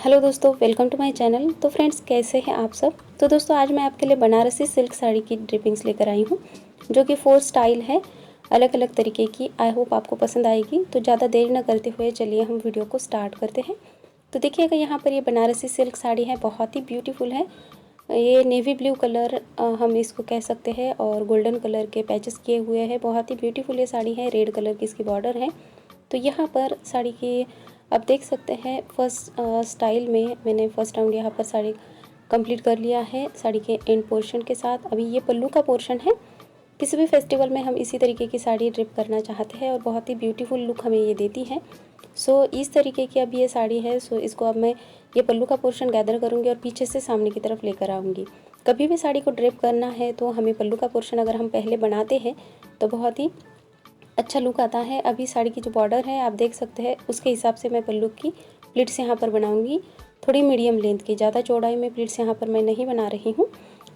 Hello दोस्तों, welcome to my channel. तो friends, कैसे हैं आप सब। तो दोस्तों, आज मैं आपके लिए बनारसी सिल्क साड़ी की ड्रिपिंग्स लेकर आई हूँ, जो कि 4 स्टाइल है, अलग अलग तरीके की। आई होप आपको पसंद आएगी। तो ज़्यादा देर न करते हुए चलिए हम वीडियो को स्टार्ट करते हैं। तो देखिएगा, यहाँ पर ये बनारसी सिल्क साड़ी है, बहुत ही ब्यूटीफुल है। ये नेवी ब्लू कलर हम इसको कह सकते हैं, और गोल्डन कलर के पैचेस किए हुए हैं। बहुत ही ब्यूटीफुल ये साड़ी है। रेड कलर की इसकी बॉर्डर है। तो यहाँ पर साड़ी की आप देख सकते हैं, फर्स्ट स्टाइल में मैंने फर्स्ट राउंड यहाँ पर साड़ी कंप्लीट कर लिया है साड़ी के एंड पोर्शन के साथ। अभी ये पल्लू का पोर्शन है। किसी भी फेस्टिवल में हम इसी तरीके की साड़ी ड्रिप करना चाहते हैं, और बहुत ही ब्यूटीफुल लुक हमें ये देती है। सो इस तरीके की अब ये साड़ी है। सो इसको अब मैं ये पल्लू का पोर्शन गैदर करूँगी और पीछे से सामने की तरफ लेकर आऊँगी। कभी भी साड़ी को ड्रिप करना है तो हमें पल्लू का पोर्शन अगर हम पहले बनाते हैं तो बहुत ही अच्छा लुक आता है। अभी साड़ी की जो बॉर्डर है आप देख सकते हैं, उसके हिसाब से मैं पल्लू की प्लीट्स यहाँ पर बनाऊंगी। थोड़ी मीडियम लेंथ की, ज़्यादा चौड़ाई में प्लीट्स यहाँ पर मैं नहीं बना रही हूँ।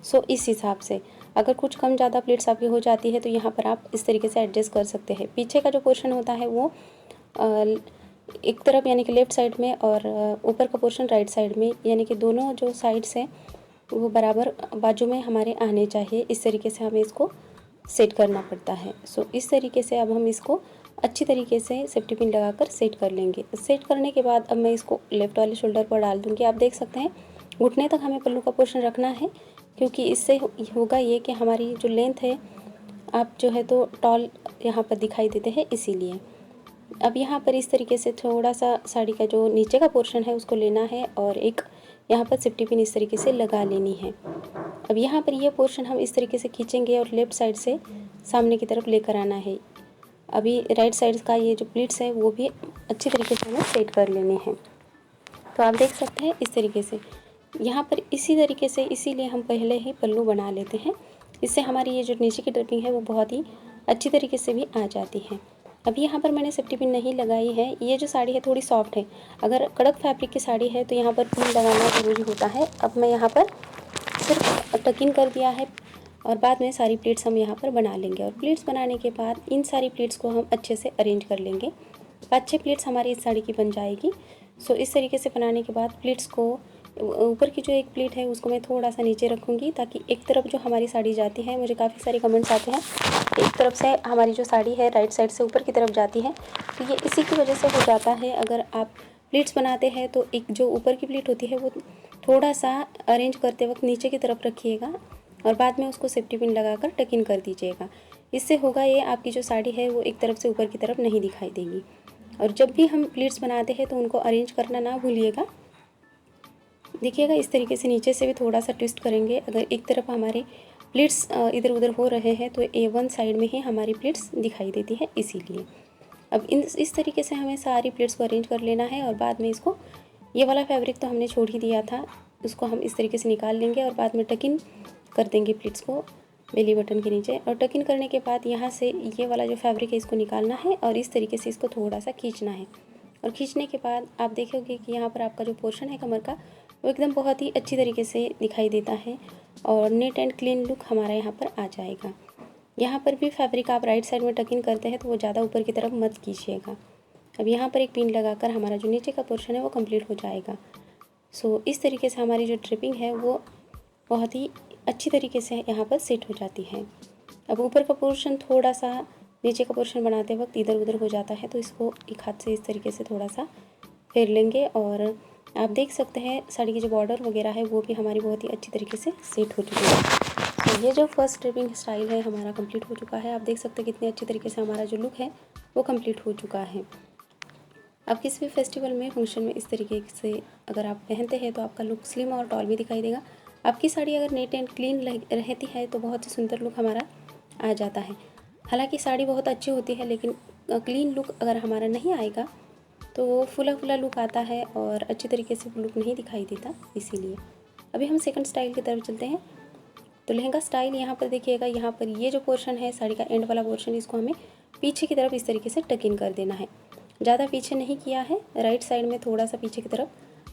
सो इस हिसाब से अगर कुछ कम ज़्यादा प्लीट्स आपकी हो जाती है तो यहाँ पर आप इस तरीके से एडजस्ट कर सकते हैं। पीछे का जो पोर्शन होता है वो एक तरफ यानी कि लेफ़्ट साइड में, और ऊपर का पोर्शन राइट साइड में, यानी कि दोनों जो साइड्स हैं वो बराबर बाजू में हमारे आने चाहिए। इस तरीके से हमें इसको सेट करना पड़ता है। सो इस तरीके से अब हम इसको अच्छी तरीके से सेफ्टी पिन लगाकर सेट कर लेंगे। सेट करने के बाद अब मैं इसको लेफ़्ट वाले शोल्डर पर डाल दूँगी। आप देख सकते हैं, घुटने तक हमें पल्लू का पोर्शन रखना है, क्योंकि इससे होगा ये कि हमारी जो लेंथ है, आप जो है तो टॉल यहाँ पर दिखाई देते हैं, इसीलिए। अब यहाँ पर इस तरीके से थोड़ा सा साड़ी का जो नीचे का पोर्शन है उसको लेना है, और एक यहाँ पर सेफ्टी पिन इस तरीके से लगा लेनी है। अब यहाँ पर ये पोर्शन हम इस तरीके से खींचेंगे और लेफ़्ट साइड से सामने की तरफ लेकर आना है। अभी राइट साइड का ये जो प्लीट्स है वो भी अच्छी तरीके से हमें सेट कर लेने हैं। तो आप देख सकते हैं इस तरीके से यहाँ पर इसी तरीके से, इसीलिए हम पहले ही पल्लू बना लेते हैं। इससे हमारी ये जो नीचे की ड्रिपिंग है वो बहुत ही अच्छी तरीके से भी आ जाती है। अभी यहाँ पर मैंने सेफ्टी पिन नहीं लगाई है। ये जो साड़ी है थोड़ी सॉफ्ट है। अगर कड़क फैब्रिक की साड़ी है तो यहाँ पर पिन लगाना ज़रूरी होता है। अब मैं यहाँ पर सिर्फ टक इन कर दिया है, और बाद में सारी प्लेट्स हम यहाँ पर बना लेंगे। और प्लेट्स बनाने के बाद इन सारी प्लेट्स को हम अच्छे से अरेंज कर लेंगे। 5-6 प्लेट्स हमारी इस साड़ी की बन जाएगी। सो इस तरीके से बनाने के बाद प्लेट्स को, ऊपर की जो एक प्लेट है उसको मैं थोड़ा सा नीचे रखूँगी, ताकि एक तरफ जो हमारी साड़ी जाती है, मुझे काफ़ी सारे कमेंट्स आते हैं, एक तरफ से हमारी जो साड़ी है राइट साइड से ऊपर की तरफ जाती है। तो ये इसी की वजह से हो जाता है। अगर आप प्लेट्स बनाते हैं तो एक जो ऊपर की प्लेट होती है वो थोड़ा सा अरेंज करते वक्त नीचे की तरफ रखिएगा, और बाद में उसको सेफ्टी पिन लगाकर टक इन कर दीजिएगा। इससे होगा ये, आपकी जो साड़ी है वो एक तरफ से ऊपर की तरफ नहीं दिखाई देगी। और जब भी हम प्लेट्स बनाते हैं तो उनको अरेंज करना ना भूलिएगा। देखिएगा, इस तरीके से नीचे से भी थोड़ा सा ट्विस्ट करेंगे। अगर एक तरफ हमारे प्लेट्स इधर उधर हो रहे हैं तो A1 साइड में ही हमारी प्लेट्स दिखाई देती है, इसीलिए। अब इस तरीके से हमें सारी प्लेट्स को अरेंज कर लेना है, और बाद में इसको, ये वाला फैब्रिक तो हमने छोड़ ही दिया था, उसको हम इस तरीके से निकाल लेंगे और बाद में टक इन कर देंगे प्लेट्स को बेली बटन के नीचे। और टक इन करने के बाद यहाँ से ये वाला जो फैब्रिक है इसको निकालना है, और इस तरीके से इसको थोड़ा सा खींचना है। और खींचने के बाद आप देखोगे कि यहाँ पर आपका जो पोर्शन है कमर का, वो एकदम बहुत ही अच्छी तरीके से दिखाई देता है, और नीट एंड क्लीन लुक हमारा यहाँ पर आ जाएगा। यहाँ पर भी फैब्रिक आप राइट साइड में टक इन करते हैं तो वो ज़्यादा ऊपर की तरफ मत कीजिएगा। अब यहाँ पर एक पिन लगाकर हमारा जो नीचे का पोर्शन है वो कंप्लीट हो जाएगा। सो इस तरीके से हमारी जो ड्रिपिंग है वो बहुत ही अच्छी तरीके से यहाँ पर सेट हो जाती है। अब ऊपर का पोर्शन थोड़ा सा नीचे का पोर्शन बनाते वक्त इधर उधर हो जाता है, तो इसको एक हाथ से इस तरीके से थोड़ा सा फेर लेंगे। और आप देख सकते हैं साड़ी की जो बॉर्डर वगैरह है वो भी हमारी बहुत ही अच्छी तरीके से सेट हो चुकी है। तो ये जो फर्स्ट ड्रिपिंग स्टाइल है हमारा कंप्लीट हो चुका है। आप देख सकते हैं कितने अच्छी तरीके से हमारा जो लुक है वो कंप्लीट हो चुका है। अब किसी भी फेस्टिवल में, फंक्शन में इस तरीके से अगर आप पहनते हैं तो आपका लुक स्लिम और टॉल भी दिखाई देगा। आपकी साड़ी अगर नीट एंड क्लीन रहती है तो बहुत ही सुंदर लुक हमारा आ जाता है। हालांकि साड़ी बहुत अच्छी होती है, लेकिन क्लीन लुक अगर हमारा नहीं आएगा तो वो फुला फुला लुक आता है और अच्छी तरीके से लुक नहीं दिखाई देता, इसीलिए। अभी हम सेकंड स्टाइल की तरफ चलते हैं। तो लहंगा स्टाइल यहाँ पर देखिएगा, यहाँ पर ये जो पोर्शन है साड़ी का एंड वाला पोर्शन, इसको हमें पीछे की तरफ इस तरीके से टक इन कर देना है। ज़्यादा पीछे नहीं किया है, राइट साइड में थोड़ा सा पीछे की तरफ।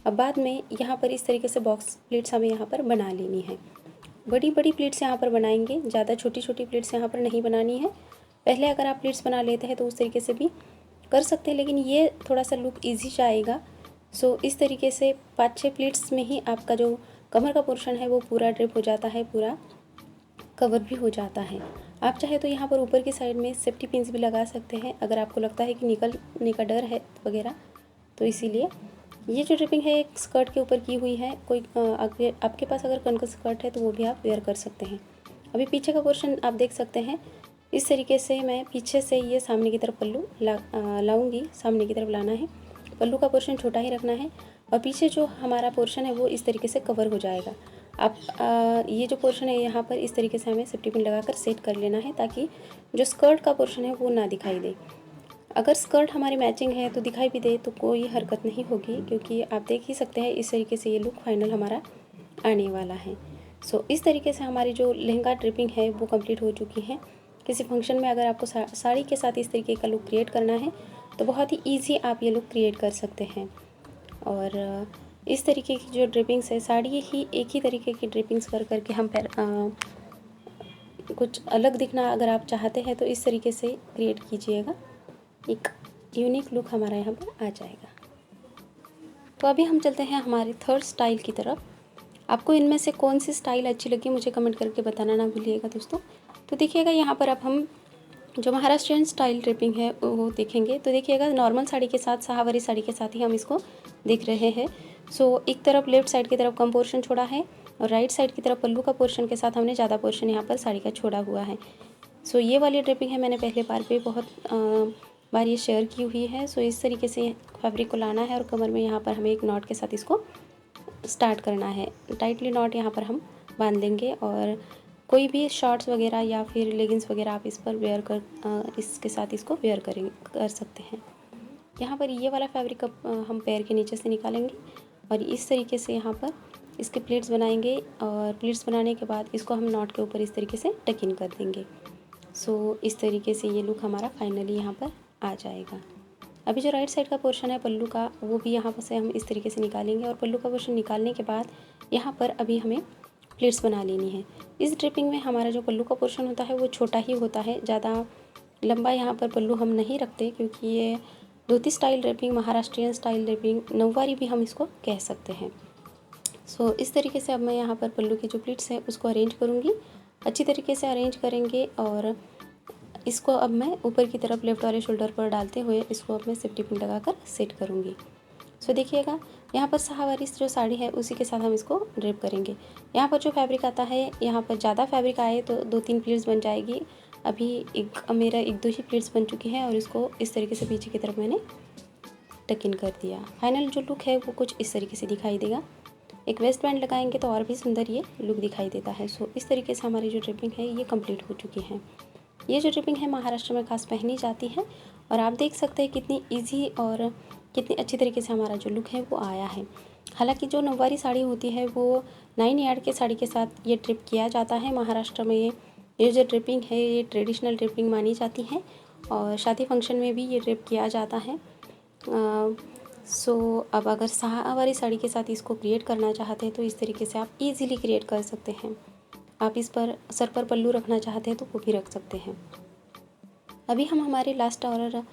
अब बाद में यहाँ पर इस तरीके से बॉक्स प्लेट्स हमें यहाँ पर बना लेनी है। बड़ी बड़ी प्लेट्स यहाँ पर बनाएंगे, ज़्यादा छोटी छोटी प्लेट्स यहाँ पर नहीं बनानी है। पहले अगर आप प्लेट्स बना लेते हैं तो उस तरीके से भी कर सकते हैं, लेकिन ये थोड़ा सा लुक ईजी जाएगा। सो इस तरीके से 5-6 प्लीट्स में ही आपका जो कमर का पोर्शन है वो पूरा ड्रिप हो जाता है, पूरा कवर भी हो जाता है। आप चाहे तो यहाँ पर ऊपर की साइड में सेफ्टी पिन्स भी लगा सकते हैं अगर आपको लगता है कि निकलने का डर है वगैरह, तो इसीलिए ये जो ड्रिपिंग है एक स्कर्ट के ऊपर की हुई है। कोई आपके पास अगर कनका स्कर्ट है तो वो भी आप वेयर कर सकते हैं। अभी पीछे का पोर्शन आप देख सकते हैं, इस तरीके से मैं पीछे से ये सामने की तरफ पल्लू लाऊंगी, सामने की तरफ लाना है। पल्लू का पोर्शन छोटा ही रखना है और पीछे जो हमारा पोर्शन है वो इस तरीके से कवर हो जाएगा। आप ये जो पोर्शन है यहाँ पर इस तरीके से हमें सेफ्टी पिन लगाकर सेट कर लेना है ताकि जो स्कर्ट का पोर्शन है वो ना दिखाई दे। अगर स्कर्ट हमारी मैचिंग है तो दिखाई भी दे तो कोई हरकत नहीं होगी, क्योंकि आप देख ही सकते हैं इस तरीके से ये लुक फाइनल हमारा आने वाला है। सो इस तरीके से हमारी जो लहंगा ड्रिपिंग है वो कंप्लीट हो चुकी है। किसी फंक्शन में अगर आपको साड़ी के साथ इस तरीके का लुक क्रिएट करना है तो बहुत ही ईजी आप ये लुक क्रिएट कर सकते हैं। और इस तरीके की जो ड्रिपिंग्स है, साड़ी ही एक ही तरीके की ड्रिपिंग्स कर करके हम कुछ अलग दिखना अगर आप चाहते हैं तो इस तरीके से क्रिएट कीजिएगा, एक यूनिक लुक हमारा यहाँ पर आ जाएगा। तो अभी हम चलते हैं हमारे थर्ड स्टाइल की तरफ। आपको इनमें से कौन सी स्टाइल अच्छी लगी मुझे कमेंट करके बताना ना भूलिएगा दोस्तों। तो देखिएगा यहाँ पर अब हम जो महाराष्ट्रियन स्टाइल ड्रिपिंग है वो देखेंगे। तो देखिएगा नॉर्मल साड़ी के साथ, शाहवारी साड़ी के साथ ही हम इसको देख रहे हैं। सो एक तरफ लेफ्ट साइड की तरफ कम पोर्शन छोड़ा है और राइट साइड की तरफ पल्लू का पोर्शन के साथ हमने ज़्यादा पोर्शन यहाँ पर साड़ी का छोड़ा हुआ है। सो ये वाली ड्रिपिंग है मैंने पहले बार पे बहुत बार ये शेयर की हुई है। सो इस तरीके से फैब्रिक को लाना है और कमर में यहाँ पर हमें एक नॉट के साथ इसको स्टार्ट करना है। टाइटली नॉट यहाँ पर हम बांध लेंगे और कोई भी शॉर्ट्स वगैरह या फिर लेगिंग्स वगैरह आप इस पर वेयर कर इसके साथ इसको वेयर कर सकते हैं। यहाँ पर ये वाला फैब्रिक हम पैर के नीचे से निकालेंगे और इस तरीके से यहाँ पर इसके प्लेट्स बनाएंगे और प्लेट्स बनाने के बाद इसको हम नॉट के ऊपर इस तरीके से टक इन कर देंगे। सो इस तरीके से ये लुक हमारा फाइनली यहाँ पर आ जाएगा। अभी जो राइट साइड का पोर्शन है पल्लू का वो भी यहाँ पर से हम इस तरीके से निकालेंगे और पल्लू का पोर्शन निकालने के बाद यहाँ पर अभी हमें प्लेट्स बना लेनी है। इस ड्रिपिंग में हमारा जो पल्लू का पोर्शन होता है वो छोटा ही होता है, ज़्यादा लंबा यहाँ पर पल्लू हम नहीं रखते, क्योंकि ये dhoti style draping, Maharashtrian style draping, Nauvari भी हम इसको कह सकते हैं। सो इस तरीके से अब मैं यहाँ पर पल्लू की जो प्लेट्स है उसको अरेंज करूँगी, अच्छी तरीके से अरेंज करेंगे और इसको अब मैं ऊपर की तरफ लेफ्ट वाले शोल्डर पर डालते हुए इसको अब मैं सेफ्टी पिन लगाकर सेट करूँगी। सो देखिएगा यहाँ पर शाहवारी जो साड़ी है उसी के साथ हम इसको ड्रिप करेंगे। यहाँ पर जो फैब्रिक आता है, यहाँ पर ज़्यादा फैब्रिक आए तो 2-3 प्लेट्स बन जाएगी। अभी मेरा 1-2 ही प्लेट्स बन चुकी हैं और इसको इस तरीके से पीछे की तरफ मैंने टक इन कर दिया। फाइनल जो लुक है वो कुछ इस तरीके से दिखाई देगा। एक वेस्ट बैंड लगाएंगे तो और भी सुंदर ये लुक दिखाई देता है। सो इस तरीके से हमारी जो ड्रिपिंग है ये कंप्लीट हो चुकी है। ये जो ड्रिपिंग है महाराष्ट्र में खास पहनी जाती है और आप देख सकते हैं कितनी ईजी और कितनी अच्छी तरीके से हमारा जो लुक है वो आया है। हालांकि जो नौवारी साड़ी होती है वो 9 यार्ड के साड़ी के साथ ये ड्रिप किया जाता है। महाराष्ट्र में ये जो ड्रिपिंग है ये ट्रेडिशनल ड्रिपिंग मानी जाती है और शादी फंक्शन में भी ये ड्रिप किया जाता है। सो अब अगर शाहवारी साड़ी के साथ इसको क्रिएट करना चाहते हैं तो इस तरीके से आप इजीली क्रिएट कर सकते हैं। आप इस पर सर पर पल्लू रखना चाहते हैं तो वो भी रख सकते हैं। अभी हम हमारे लास्ट और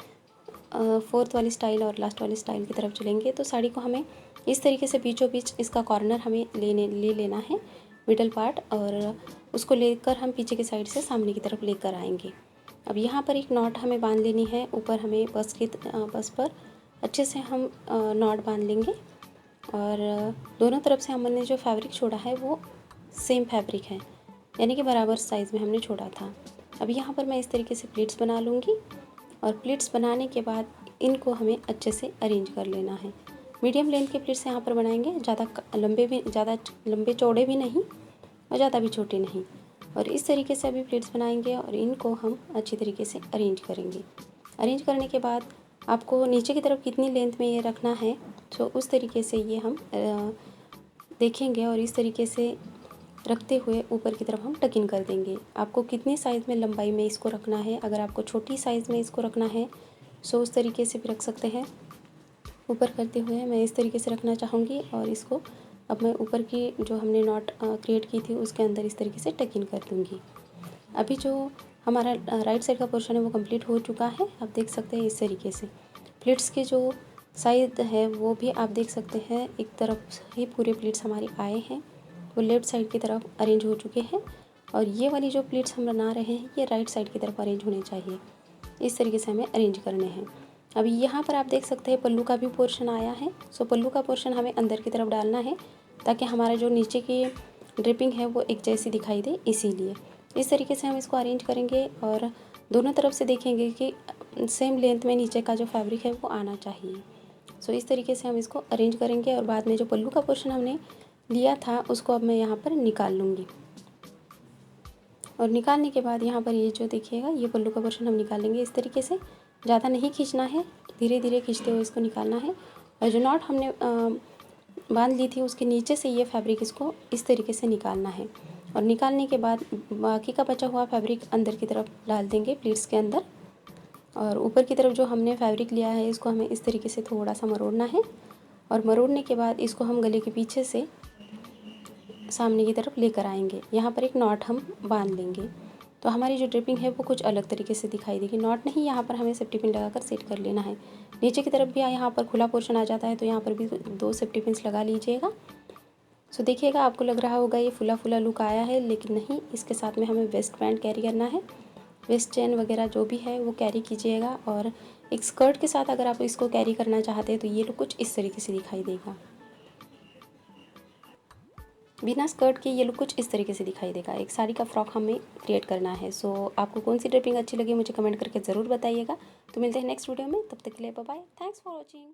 फोर्थ वाली स्टाइल और लास्ट वाली स्टाइल की तरफ चलेंगे। तो साड़ी को हमें इस तरीके से बीचों बीच इसका कॉर्नर हमें ले लेना है, मिडल पार्ट, और उसको लेकर हम पीछे की साइड से सामने की तरफ लेकर आएंगे। अब यहाँ पर एक नॉट हमें बांध लेनी है। ऊपर हमें बस पर अच्छे से हम नॉट बांध लेंगे और दोनों तरफ से हमने जो फैब्रिक छोड़ा है वो सेम फैब्रिक है, यानी कि बराबर साइज़ में हमने छोड़ा था। अब यहाँ पर मैं इस तरीके से प्लीट्स बना लूँगी और प्लीट्स बनाने के बाद इनको हमें अच्छे से अरेंज कर लेना है। मीडियम लेंथ के प्लीट्स यहाँ पर बनाएंगे, ज़्यादा लंबे चौड़े भी नहीं और ज़्यादा भी छोटे नहीं। और इस तरीके से अभी प्लीट्स बनाएंगे और इनको हम अच्छी तरीके से अरेंज करेंगे। अरेंज करने के बाद आपको नीचे की तरफ कितनी लेंथ में ये रखना है तो उस तरीके से ये हम देखेंगे और इस तरीके से रखते हुए ऊपर की तरफ हम टक इन कर देंगे। आपको कितनी साइज़ में लंबाई में इसको रखना है, अगर आपको छोटी साइज़ में इसको रखना है सो उस तरीके से भी रख सकते हैं। ऊपर करते हुए मैं इस तरीके से रखना चाहूँगी और इसको अब मैं ऊपर की जो हमने नॉट क्रिएट की थी उसके अंदर इस तरीके से टक इन कर दूँगी। अभी जो हमारा राइट साइड का पोर्शन है वो कंप्लीट हो चुका है। आप देख सकते हैं इस तरीके से प्लेट्स के जो साइड है वो भी आप देख सकते हैं, एक तरफ ही पूरे प्लीट्स हमारे आए हैं, वो लेफ़्ट साइड की तरफ अरेंज हो चुके हैं। और ये वाली जो प्लीट्स हम बना रहे हैं ये राइट साइड की तरफ अरेंज होने चाहिए। इस तरीके से हमें अरेंज करने हैं। अभी यहाँ पर आप देख सकते हैं पल्लू का भी पोर्शन आया है। सो पल्लू का पोर्शन हमें अंदर की तरफ डालना है ताकि हमारा जो नीचे की ड्रिपिंग है वो एक जैसी दिखाई दे, इसीलिए इस तरीके से हम इसको अरेंज करेंगे। और दोनों तरफ से देखेंगे कि सेम लेंथ में नीचे का जो फैब्रिक है वो आना चाहिए। सो इस तरीके से हम इसको अरेंज करेंगे। और बाद में जो पल्लू का पोर्शन हमने लिया था उसको अब मैं यहाँ पर निकाल लूँगी। और निकालने के बाद यहाँ पर ये जो देखिएगा ये पल्लू का पोर्शन हम निकालेंगे इस तरीके से। ज़्यादा नहीं खींचना है, धीरे धीरे खींचते हुए इसको निकालना है। और जो नॉट हमने बांध ली थी उसके नीचे से ये फैब्रिक इसको इस तरीके से निकालना है। और निकालने के बाद बाकी का बचा हुआ फैब्रिक अंदर की तरफ डाल देंगे प्लीट्स के अंदर। और ऊपर की तरफ जो हमने फैब्रिक लिया है इसको हमें इस तरीके से थोड़ा सा मरोड़ना है। और मरोड़ने के बाद इसको हम गले के पीछे से सामने की तरफ लेकर आएंगे। यहाँ पर एक नॉट हम बांध लेंगे तो हमारी जो ड्रिपिंग है वो कुछ अलग तरीके से दिखाई देगी। नॉट नहीं, यहाँ पर हमें सेफ्टी पिन लगाकर सेट कर लेना है। नीचे की तरफ भी यहाँ पर खुला पोर्शन आ जाता है तो यहाँ पर भी 2 सेफ्टी पिन्स लगा लीजिएगा। सो देखिएगा आपको लग रहा होगा ये फुला फुला लुक आया है, लेकिन नहीं, इसके साथ में हमें वेस्ट बैंड कैरी करना है। वेस्ट चेन वगैरह जो भी है वो कैरी कीजिएगा। और एक स्कर्ट के साथ अगर आप इसको कैरी करना चाहते हैं तो ये लुक कुछ इस तरीके से दिखाई देगा। बिना स्कर्ट के ये लुक कुछ इस तरीके से दिखाई देगा। एक साड़ी का फ्रॉक हमें क्रिएट करना है। सो आपको कौन सी ड्रिपिंग अच्छी लगी मुझे कमेंट करके ज़रूर बताइएगा। तो मिलते हैं नेक्स्ट वीडियो में, तब तक के लिए bye bye, thanks for watching.